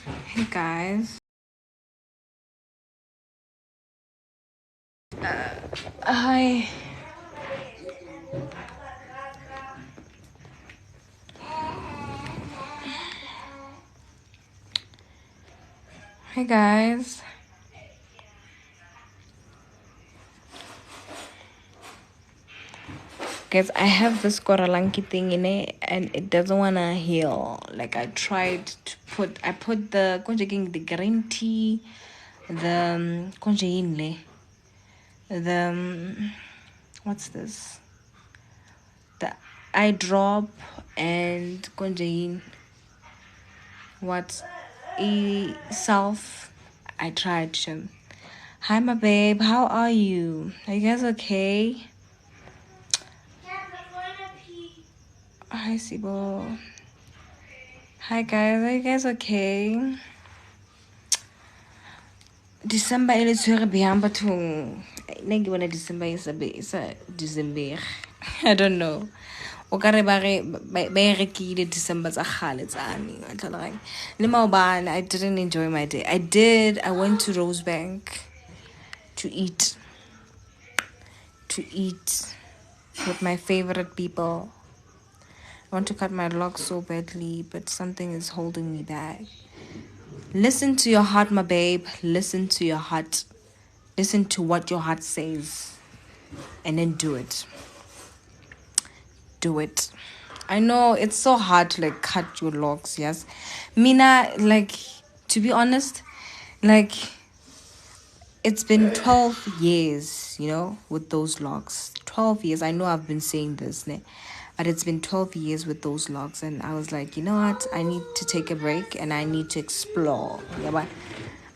Hey guys. Hi. Hey guys. Guys, I have this koralanki thing in it and it doesn't wanna heal. Like I put the green tea, the what's this? The eye drop and what self. I tried them. Hi my babe, how are you? Are you guys okay? Hi Sibo. Hi guys, are you guys okay? December ile tshwere bjang bathong. Nne ke bona December is a December. I don't know. O ka re ba rekile December tsa kgale tsane. Le maobane, I didn't enjoy my day. I went to Rosebank to eat with my favorite people. I want to cut my locks so badly, but something is holding me back. Listen to your heart, my babe. Listen to your heart. Listen to what your heart says. And then do it. Do it. I know it's so hard to cut your locks, yes. Mina, to be honest, it's been 12 years, with those locks. 12 years. I know I've been saying this, but it's been 12 years with those locks. And I was like, you know what? I need to take a break and I need to explore. Yeah, but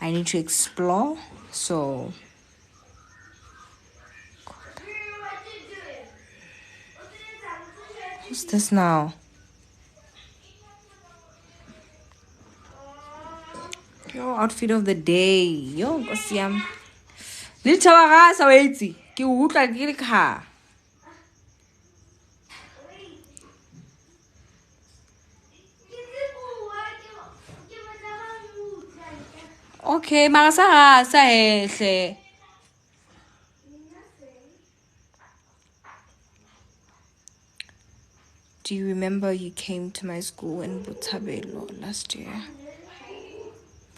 I need to explore. So, who's this now? Your outfit of the day. Yo, go see him. Little rasa waitsi. Ke utlwa ke le kha. Okay, mara sa hehle. Do you remember you came to my school in Botshabelo last year?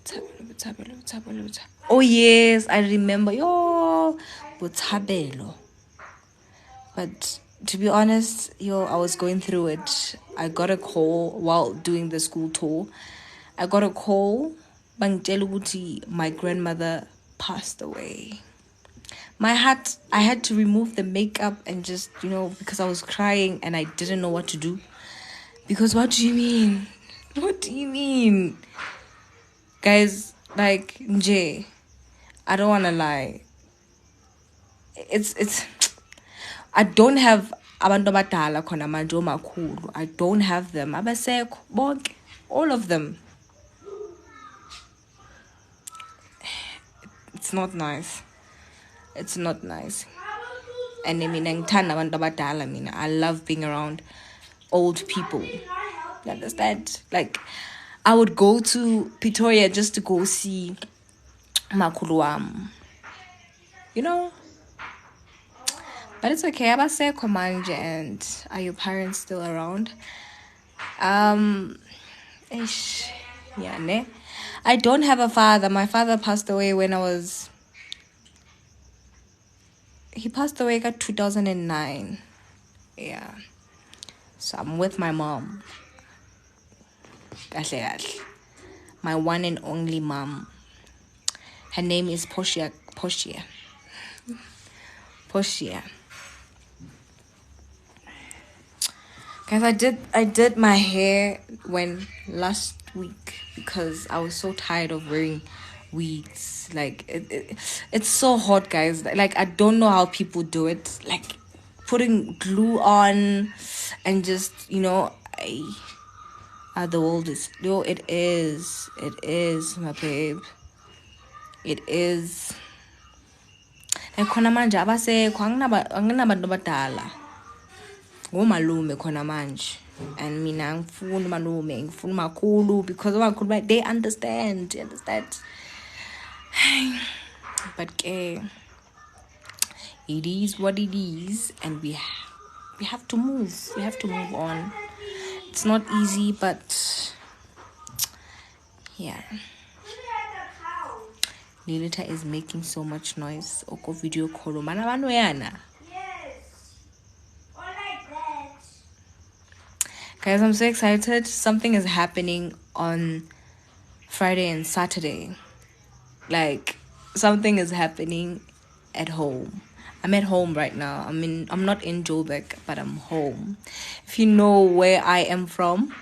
Botshabelo. Oh yes, I remember. Yo, Botshabelo. But to be honest, I was going through it. I got a call while doing the school tour. I got a call. My grandmother passed away. My heart, I had to remove the makeup and just, because I was crying and I didn't know what to do. Because what do you mean? What do you mean? Guys, Nje, I don't want to lie. It's I don't have abantu abadala khona manje omakhulu. I don't have them. Abasekho bonke, all of them. It's not nice. It's not nice. And I mean, ngithanda abantu abadala mina. I love being around old people. You understand? I would go to Pretoria just to go see makhulu wam. But it's okay. Abasekho manje, and are your parents still around? Yeah, ne? I don't have a father. My father passed away when he passed away in 2009. Yeah. So I'm with my mom. My one and only mom. Her name is Portia. Guys, I did my hair last week because I was so tired of wearing wigs. It's so hot, guys. I don't know how people do it. Putting glue on and just, the world is, it is, my babe. It is. Khona manje abasekho anginabantu abadala. Ngomalume khona manje. And mina ngifuna malume, ngifuna makhulu, because makhulu they understand. You understand? But it is what it is, and we have to move. We have to move on. It's not easy, but yeah. Lilita is making so much noise. Oko video call. Mana yana. Guys, I'm so excited. Something is happening on Friday and Saturday. Like, something is happening at home. I'm at home right now. I'm not in Joburg, but I'm home. If you know where I am from,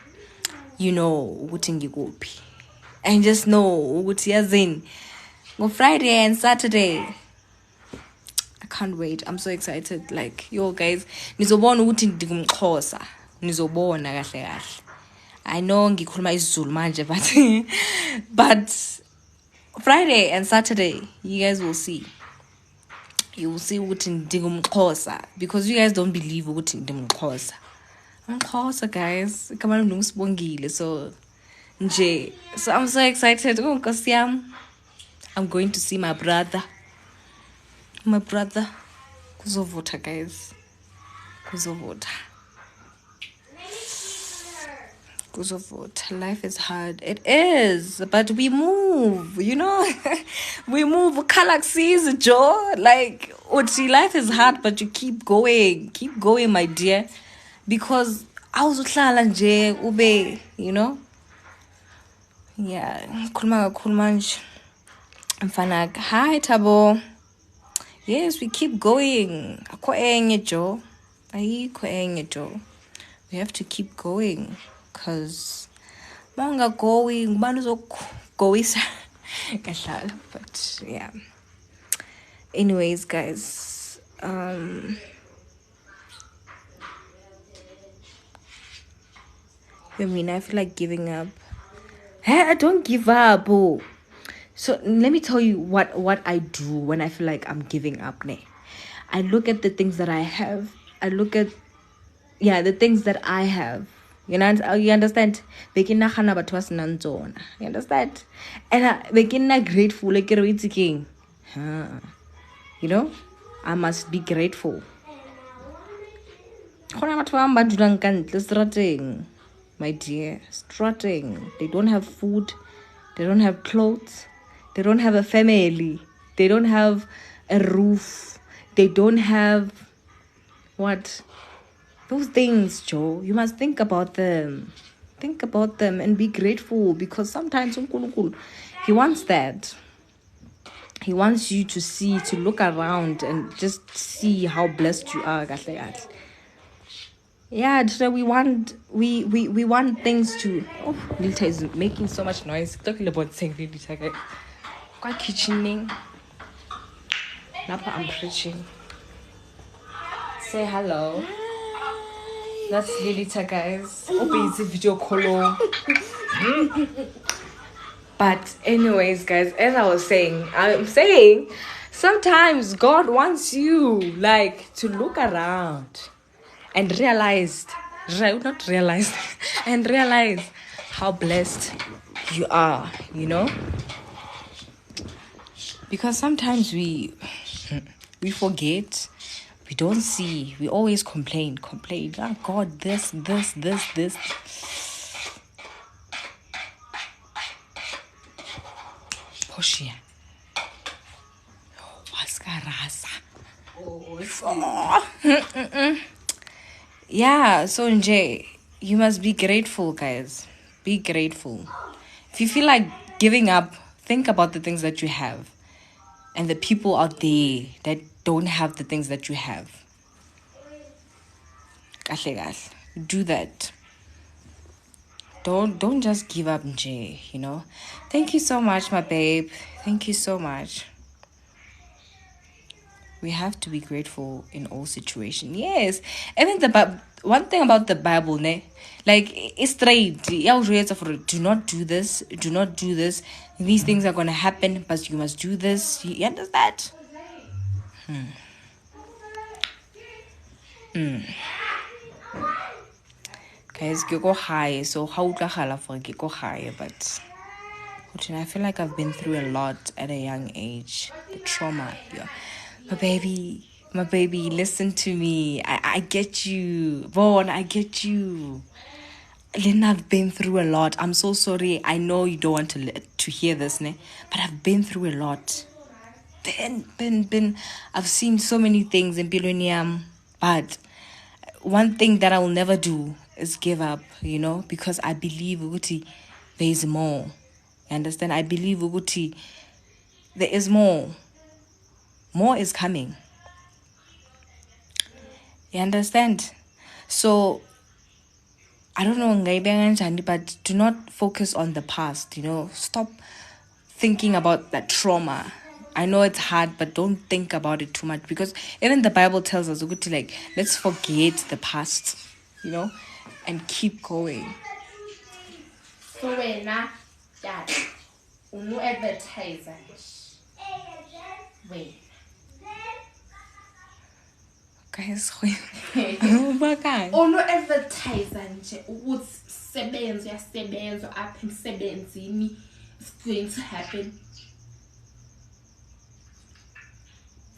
you know Utingigopi. And just know Utiazin. Go Friday and Saturday. I can't wait. I'm so excited. Like, yo guys, nizobona ukuthi ndigumxhosa. Nizobona kahle kahle. I know ngikhuluma isiZulu manje, but Friday and Saturday, you guys will see. You will see ukuthi ndigumxhosa, because you guys don't believe ukuthi ndigumxhosa. I'm Xhosa, guys. Come on, Sibongile. So I'm so excited. Oh, Nkosi yami. I'm going to see my brother. Kuzovota, guys. Kuzovota. Life is hard. It is. But we move, you know. We move. Galaxies, Joe. Like, Uti, life is hard, but you keep going. Keep going, my dear. Because I was ube, you know. Yeah. Kulmanj. I'm fine. Hi, Tabo. Yes, we keep going. Joe. We have to keep going. Because manga going, but yeah. Anyways, guys, I feel like giving up. Hey, I don't give up. Oh. So let me tell you what I do when I feel like I'm giving up. I look at the things that I have. I look at the things that I have. You understand? You understand? And I'm grateful. Like king. You know, I must be grateful. My dear, strutting. They don't have food. They don't have clothes. They don't have a family. They don't have a roof. They don't have what? Those things, Joe. You must think about them. Think about them and be grateful, because sometimes he wants that. He wants you to look around and just see how blessed you are. Yeah, so we want things to. Oh, Lilita is making so much noise. Talking about saying Lilita, quite kitchening. Napa, I'm preaching. Say hello. That's Lilita, guys. Open the video call. But anyways, guys, as I'm saying, sometimes God wants you to look around and realize how blessed you are, you know? Because sometimes we forget, we don't see, we always complain. Oh God, this. Poshia. Yeah, so Nje, you must be grateful, guys. Be grateful. If you feel like giving up, think about the things that you have and the people out there that don't have the things that you have. Do that. Don't just give up, Nje, you know. Thank you so much, my babe. Thank you so much. We have to be grateful in all situations. Yes. Even one thing about the Bible, it's straight. Do not do this. Do not do this. These things are going to happen, but you must do this. You understand? guys, ke go high, so how utlwa gala for ke go high, but I feel like I've been through a lot at a young age. The trauma. Yeah. My baby, listen to me. I get you. Vaughn, I get you. Lynn, I've been through a lot. I'm so sorry. I know you don't want to hear this, ne? But I've been through a lot. Been. I've seen so many things in Bilonium. But one thing that I will never do is give up, because I believe Uguti, there is more. You understand? I believe Uguti, there is more. More is coming. You understand? So I don't know, but do not focus on the past, Stop thinking about that trauma. I know it's hard, but don't think about it too much, because even the Bible tells us, let's forget the past, and keep going. So when Dad, no advertiser. Wait. Guys, no advertiser nje ukuthi sebenzo apha emsebenzini is going to happen.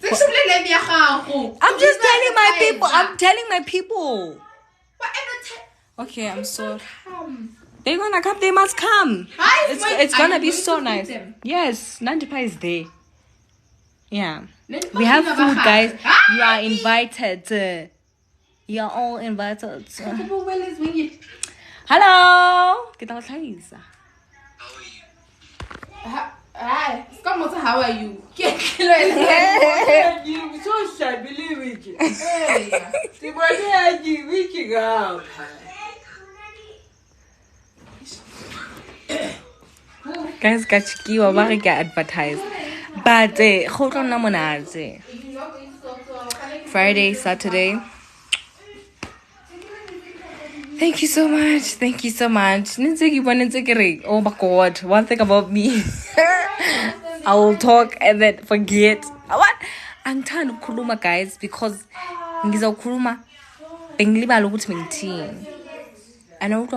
I'm just telling my people. I'm telling my people. Okay, I'm sorry. They're gonna come. They must come. It's gonna be so nice. Yes, Nandipa is there. Yeah. We have food, guys. You are invited. You are all invited. Hello. Hi, how are you? You so sad, believe it. Reaching out. Guys, kachikiwa barika advertise. But Friday, Saturday. Thank you so much. Oh my God, one thing about me. I will talk and then forget. What? I'm trying to kuluma, guys, because ngiza kuluma benglibala ukuthi ngithini. And I would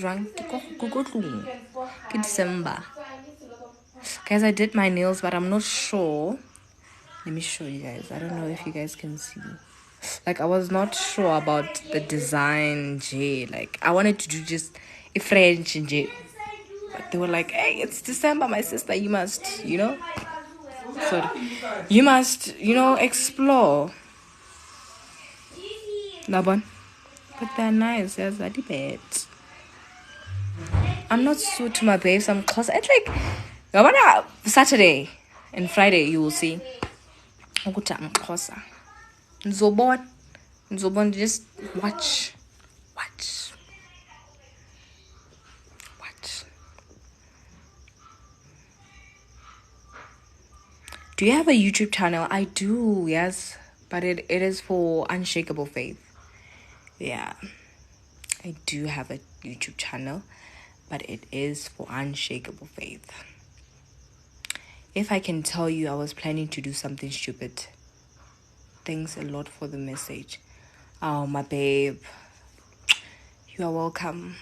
drunk. December. Guys, I did my nails, but I'm not sure. Let me show you guys. I don't know if you guys can see. I was not sure about the design, J. I wanted to do just a French, J. But they were like, hey, it's December, my sister. You must, Sorry. You must, explore. That one. But they're nice. Yes, I did. I'm not so to my babes. I'm close. It's Saturday and Friday, you will see. I'm closer. Nzobon, just watch. Do you have a YouTube channel? I do, yes. But it is for Unshakable Faith. Yeah. I do have a YouTube channel, but it is for Unshakable Faith. If I can tell you, I was planning to do something stupid. Thanks a lot for the message. Oh, my babe. You are welcome.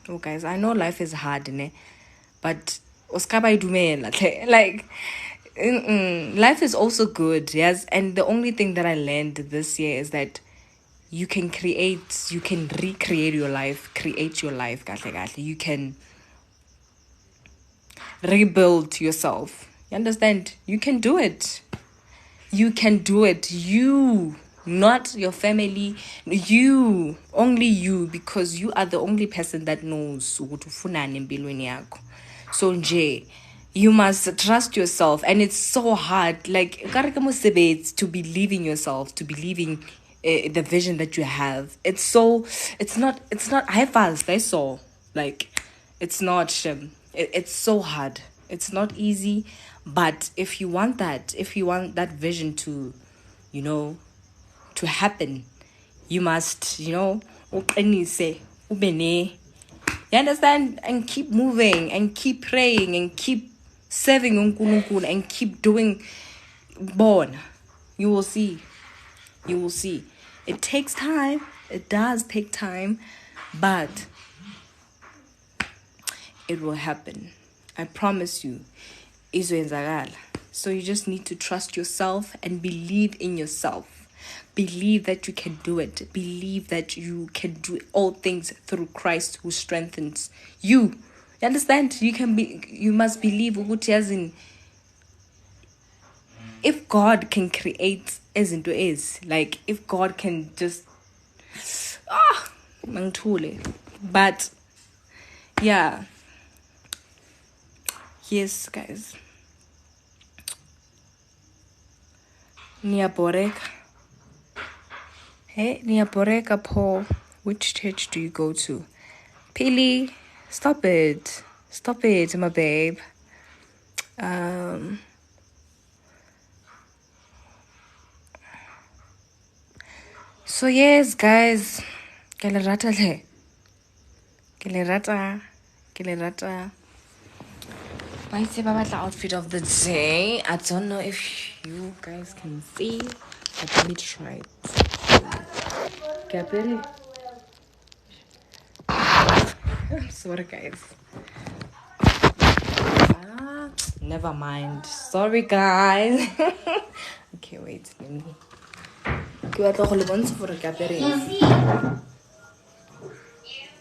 Oh, guys, I know life is hard, né? But life is also good, yes. And the only thing that I learned this year is that you can recreate your life, create your life, you can rebuild yourself. You understand? You can do it. You, not your family. You, only you, because you are the only person that knows. So, Jay, you must trust yourself. And it's so hard. To believe in yourself, to believe in the vision that you have. It's not, I fast, I saw. It's not, it's so hard. It's not easy. But if you want that vision to, to happen, you must, you understand? And keep moving and keep praying and keep serving uNkulunkulu and keep doing born. You will see. It takes time. It does take time, but it will happen. I promise you. Izoenzakala. So you just need to trust yourself and believe in yourself. Believe that you can do it. Believe that you can do all things through Christ who strengthens you. You understand? You must believe ukuthi as in, if God can create as into is, like if God can just mangithule. But yeah. Yes, guys. Niyaboreka. Hey, Niyaboreka Paul. Which church do you go to? Pili, stop it. Stop it, my babe. So yes, guys. Ke le rata le. Ke le rata. Ke le rata. My outfit of the day. I don't know if you guys can see, but let me try it. Capri. I'm sorry, guys. Never mind. Sorry, guys. Okay, wait. Let me.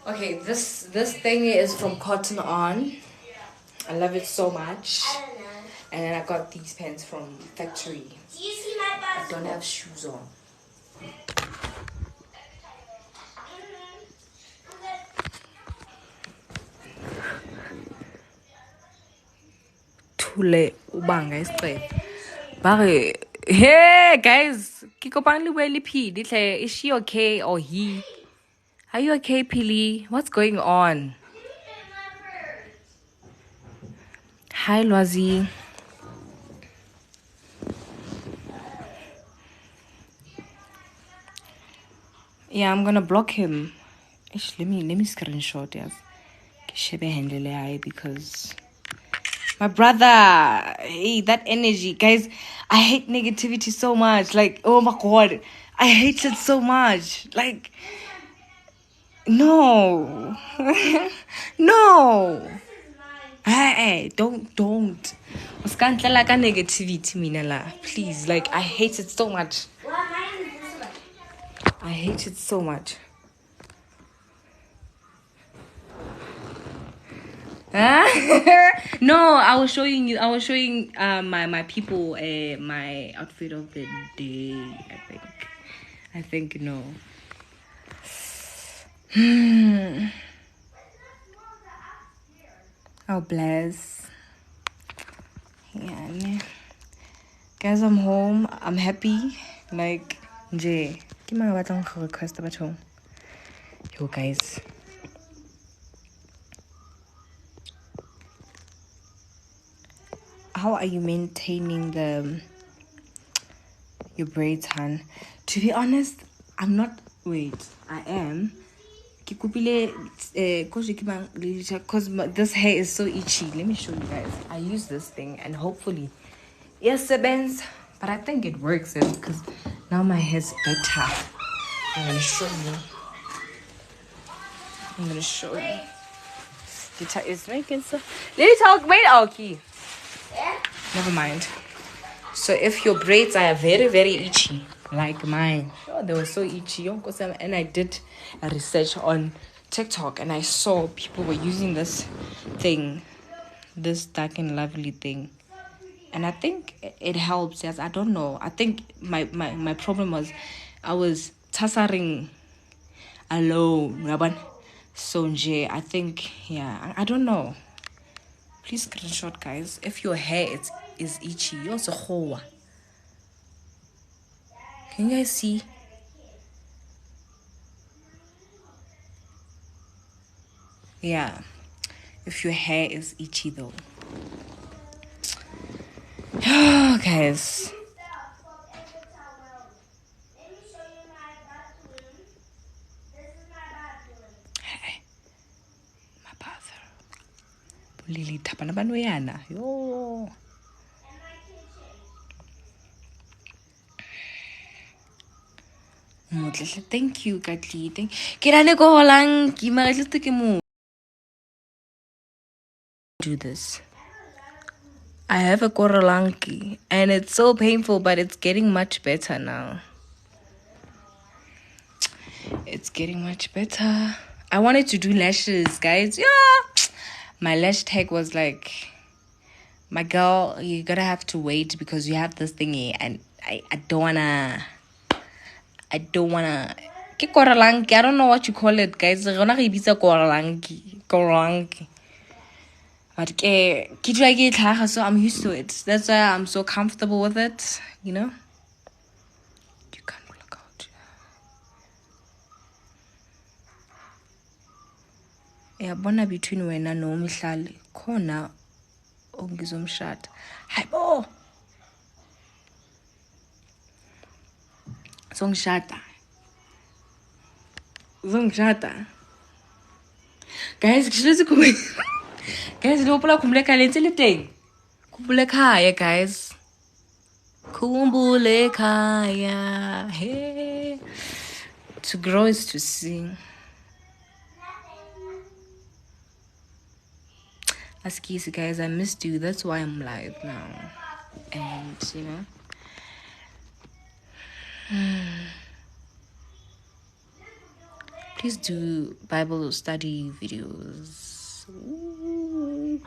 Okay, this thing is from Cotton On. I love it so much. And then I got these pants from Factory. Do you see my bathroom? I don't have shoes on. Thule ubanga isiqephe. Bare, hey guys, is she okay or he? Are you okay, Pili? What's going on? Hi, Lwazi. Yeah, I'm gonna block him. Let me screenshot yes. Because my brother, hey, that energy, guys. I hate negativity so much. Like, oh my god, I hate it so much. Like, no, no. Hey, don't. Uskantla ka negativity, minala. Please, like, I hate it so much. I hate it so much. No, I was showing my people my outfit of the day. I think no. Oh bless. Yeah. Guys, I'm home. I'm happy. Like Jay. Request about home. Yo guys. How are you maintaining your braids, hun? To be honest, I'm not. Wait, I am. Because this hair is so itchy. Let me show you guys. I use this thing and hopefully, yes, it bends. But I think it works because now my hair's better. I'm gonna show you. It's making so. Let me talk. Wait, okay. Never mind. So if your braids are very, very itchy, like mine, they were so itchy. And I did a research on TikTok and I saw people were using this thing, this dark and lovely thing. And I think it helps. Yes, I don't know. I think my problem was I was tassering alone. So I think, yeah, I don't know. Please screenshot, guys. If your hair is itchy, you're also hoa. Can you guys see? Yeah. If your hair is itchy, though. Guys. Hey. My bathroom. Lili tapana banuyana. Yo. Thank you, Katli. Kirane ko lang ki magalito ke mo. Do this. I have a koralanki and it's so painful, but it's getting much better now. It's getting much better. I wanted to do lashes, guys. Yeah. My lash tag was like, my girl, you're gonna have to wait because you have this thingy and I don't wanna ke koralanki. I don't know what you call it, guys. Koralanki. But so I'm used to it. That's why I'm so comfortable with it, you know. You can't look out. Yeah, bona between wena no Mihlali khona ongizomshada. Hayibo. Zongishada. Guys, guys, lo pola khumule khaya lentsele teng. Khumbule khaya, guys. Khumbule khaya. Hey. To grow is to sing. Excuse guys, I missed you. That's why I'm live now. And you know. Please do Bible study videos. Ooh.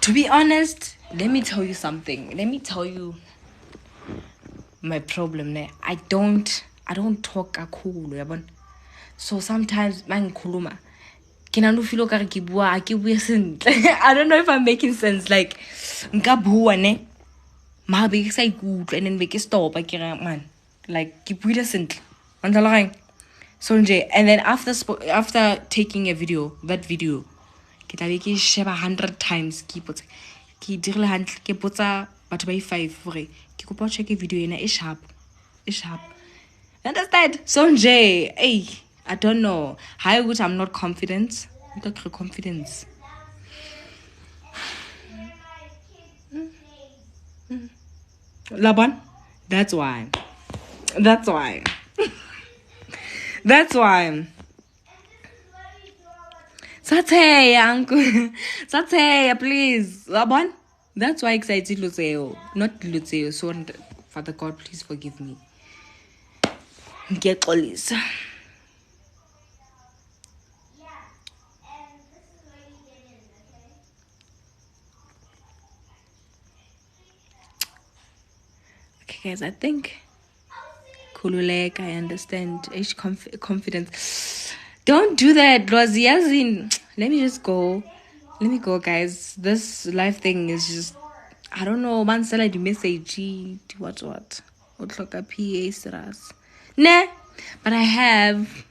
To be honest, let me tell you something. Let me tell you my problem there. I don't talk kakhulu, yabona. So sometimes mangikhuluma feel I don't know if I'm making sense. Like nka bua ne ma be ke sa ikutlwa and then be ke stop ke man like ke buile sentle mandala so nje. And then after taking that video ke tla be ke sheba 100 times ke dirile hantle ke potsa batho ba 5 gore ke kopa check video ena e sharp understand. So nje I don't know how good I'm not confident. Confidence. Laban, that's why. That's why, uncle. Satay, please. Laban, that's why excited Luceo. Not Luceo. So Father God, please forgive me. Get Olis. Okay, guys, I think Kululek, I understand. Confidence. Don't do that, Rosie. Let me go, guys. This life thing is just, I don't know. Man, sell the message. What? What like a PA stras? Nah, but I have.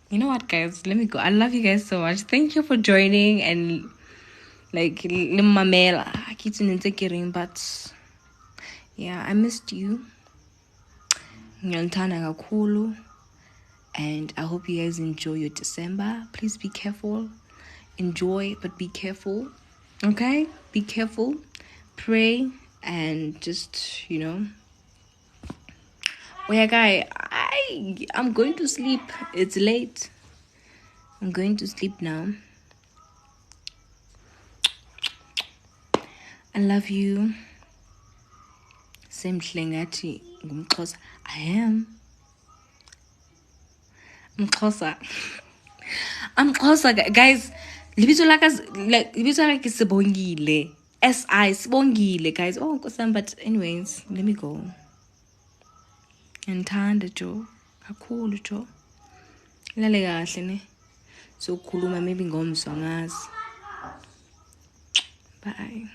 You know what, guys? Let me go. I love you guys so much. Thank you for joining and like mamela. I keep saying but yeah, I missed you. And I hope you guys enjoy your December. Please be careful. Enjoy, but be careful. Okay? Be careful. Pray and just, you know. Oh yeah, guy, I'm going to sleep. It's late. I'm going to sleep now. I love you. Same Hlengati. I am. I'm closer, guys. Libito like Sibongile. Sibongile, guys. Oh, but anyways, let me go. Ngithanda jo. Kakhulu jo. Lale kahle ne. So khuluma maybe ngomso ngazi. Bye.